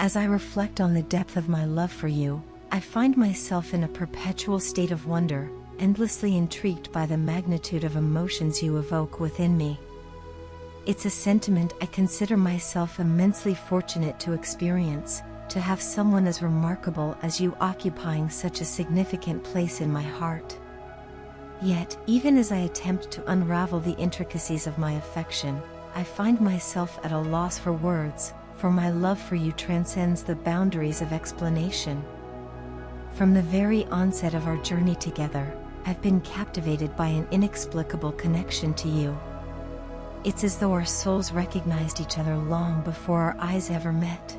As I reflect on the depth of my love for you, I find myself in a perpetual state of wonder, endlessly intrigued by the magnitude of emotions you evoke within me. It's a sentiment I consider myself immensely fortunate to experience, to have someone as remarkable as you occupying such a significant place in my heart. Yet, even as I attempt to unravel the intricacies of my affection, I find myself at a loss for words, for my love for you transcends the boundaries of explanation. From the very onset of our journey together, I've been captivated by an inexplicable connection to you. It's as though our souls recognized each other long before our eyes ever met.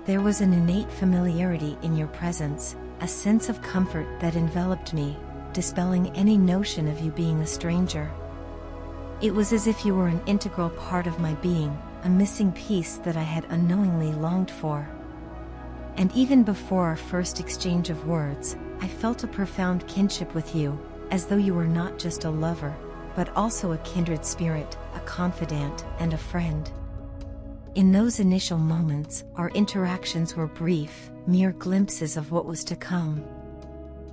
There was an innate familiarity in your presence, a sense of comfort that enveloped me, dispelling any notion of you being a stranger. It was as if you were an integral part of my being, a missing piece that I had unknowingly longed for. And even before our first exchange of words, I felt a profound kinship with you, as though you were not just a lover, but also a kindred spirit, a confidant, and a friend. In those initial moments, our interactions were brief, mere glimpses of what was to come.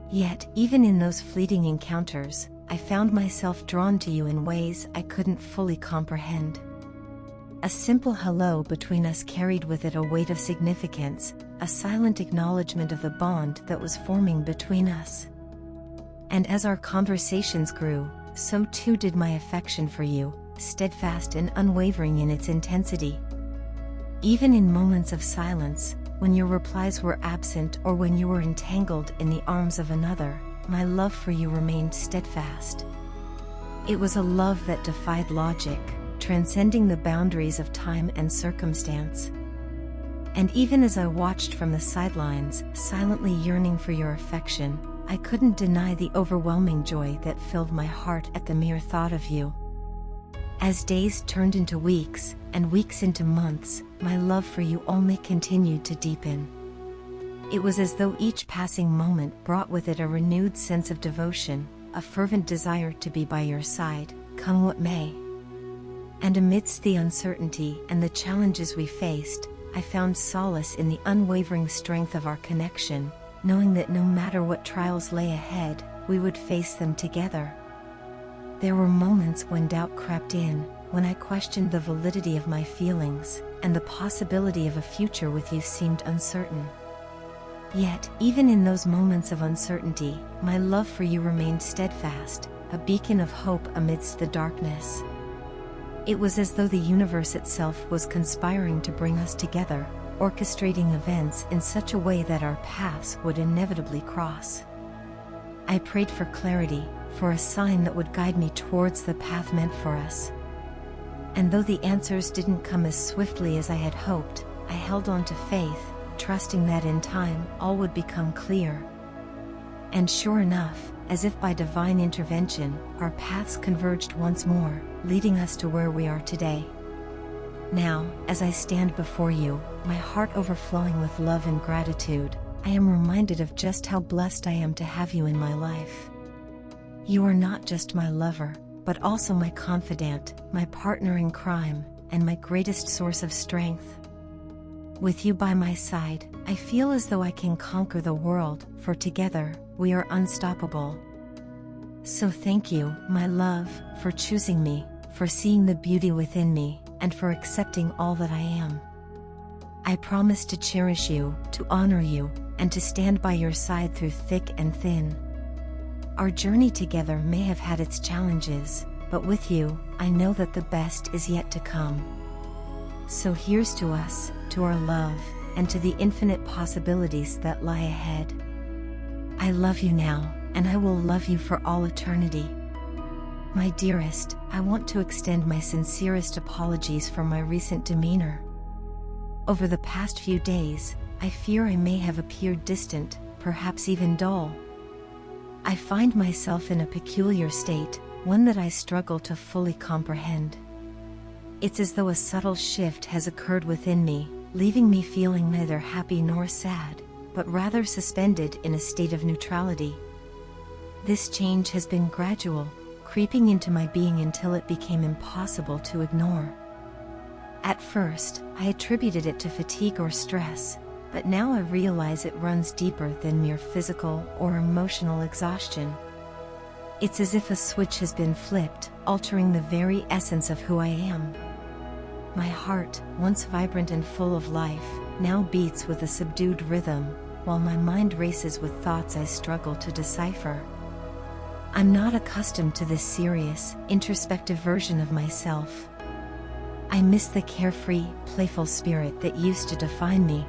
Yet, even in those fleeting encounters, I found myself drawn to you in ways I couldn't fully comprehend. A simple hello between us carried with it a weight of significance, a silent acknowledgement of the bond that was forming between us. And as our conversations grew, so too did my affection for you, steadfast and unwavering in its intensity. Even in moments of silence, when your replies were absent or when you were entangled in the arms of another, my love for you remained steadfast. It was a love that defied logic, transcending the boundaries of time and circumstance. And even as I watched from the sidelines, silently yearning for your affection, I couldn't deny the overwhelming joy that filled my heart at the mere thought of you. As days turned into weeks, and weeks into months, my love for you only continued to deepen. It was as though each passing moment brought with it a renewed sense of devotion, a fervent desire to be by your side, come what may. And amidst the uncertainty and the challenges we faced, I found solace in the unwavering strength of our connection, knowing that no matter what trials lay ahead, we would face them together. There were moments when doubt crept in, when I questioned the validity of my feelings, and the possibility of a future with you seemed uncertain. Yet, even in those moments of uncertainty, my love for you remained steadfast, a beacon of hope amidst the darkness. It was as though the universe itself was conspiring to bring us together, orchestrating events in such a way that our paths would inevitably cross. I prayed for clarity, for a sign that would guide me towards the path meant for us. And though the answers didn't come as swiftly as I had hoped, I held on to faith, trusting that in time all would become clear. And sure enough, as if by divine intervention, our paths converged once more, leading us to where we are today. Now, as I stand before you, my heart overflowing with love and gratitude, I am reminded of just how blessed I am to have you in my life. You are not just my lover, but also my confidant, my partner in crime, and my greatest source of strength. With you by my side, I feel as though I can conquer the world, for together, we are unstoppable. So thank you, my love, for choosing me, for seeing the beauty within me, and for accepting all that I am. I promise to cherish you, to honor you, and to stand by your side through thick and thin. Our journey together may have had its challenges, but with you, I know that the best is yet to come. So here's to us, to our love, and to the infinite possibilities that lie ahead. I love you now, and I will love you for all eternity. My dearest, I want to extend my sincerest apologies for my recent demeanor. Over the past few days, I fear I may have appeared distant, perhaps even dull. I find myself in a peculiar state, one that I struggle to fully comprehend. It's as though a subtle shift has occurred within me, leaving me feeling neither happy nor sad, but rather suspended in a state of neutrality. This change has been gradual, creeping into my being until it became impossible to ignore. At first, I attributed it to fatigue or stress, but now I realize it runs deeper than mere physical or emotional exhaustion. It's as if a switch has been flipped, altering the very essence of who I am. My heart, once vibrant and full of life, now beats with a subdued rhythm, while my mind races with thoughts I struggle to decipher. I'm not accustomed to this serious, introspective version of myself. I miss the carefree, playful spirit that used to define me.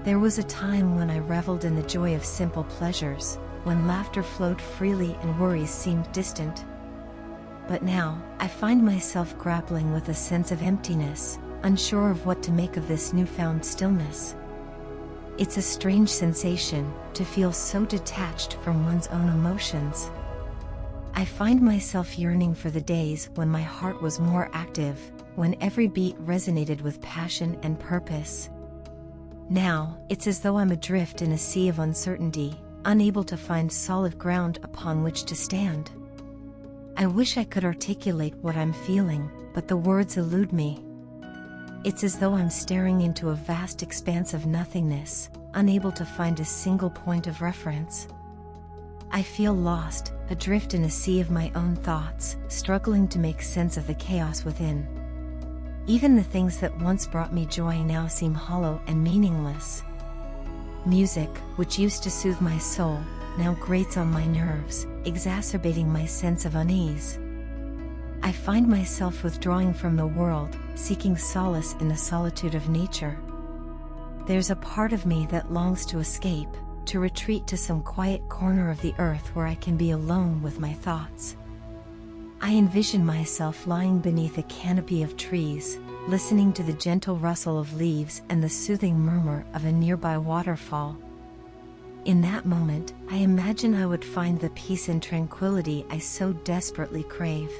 There was a time when I reveled in the joy of simple pleasures, when laughter flowed freely and worries seemed distant. But now, I find myself grappling with a sense of emptiness, unsure of what to make of this newfound stillness. It's a strange sensation, to feel so detached from one's own emotions. I find myself yearning for the days when my heart was more active, when every beat resonated with passion and purpose. Now, it's as though I'm adrift in a sea of uncertainty, unable to find solid ground upon which to stand. I wish I could articulate what I'm feeling, but the words elude me. It's as though I'm staring into a vast expanse of nothingness, unable to find a single point of reference. I feel lost, adrift in a sea of my own thoughts, struggling to make sense of the chaos within. Even the things that once brought me joy now seem hollow and meaningless. Music, which used to soothe my soul, now grates on my nerves, exacerbating my sense of unease. I find myself withdrawing from the world, seeking solace in the solitude of nature. There's a part of me that longs to escape, to retreat to some quiet corner of the earth where I can be alone with my thoughts. I envision myself lying beneath a canopy of trees, listening to the gentle rustle of leaves and the soothing murmur of a nearby waterfall. In that moment, I imagine I would find the peace and tranquility I so desperately crave.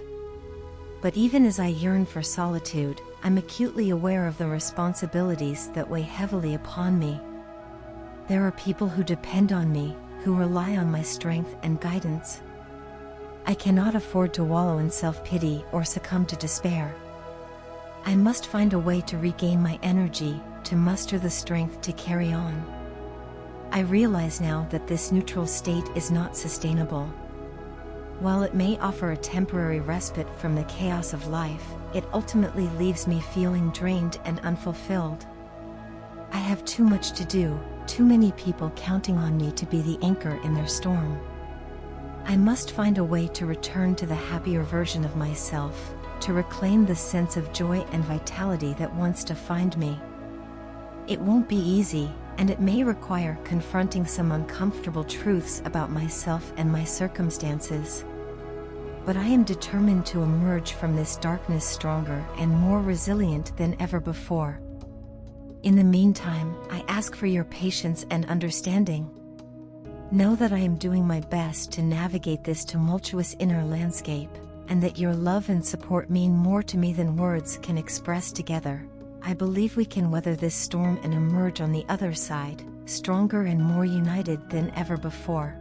But even as I yearn for solitude, I'm acutely aware of the responsibilities that weigh heavily upon me. There are people who depend on me, who rely on my strength and guidance. I cannot afford to wallow in self-pity or succumb to despair. I must find a way to regain my energy, to muster the strength to carry on. I realize now that this neutral state is not sustainable. While it may offer a temporary respite from the chaos of life, it ultimately leaves me feeling drained and unfulfilled. I have too much to do, too many people counting on me to be the anchor in their storm. I must find a way to return to the happier version of myself, to reclaim the sense of joy and vitality that once defined me. It won't be easy, and it may require confronting some uncomfortable truths about myself and my circumstances. But I am determined to emerge from this darkness stronger and more resilient than ever before. In the meantime, I ask for your patience and understanding. Know that I am doing my best to navigate this tumultuous inner landscape, and that your love and support mean more to me than words can express together. I believe we can weather this storm and emerge on the other side, stronger and more united than ever before.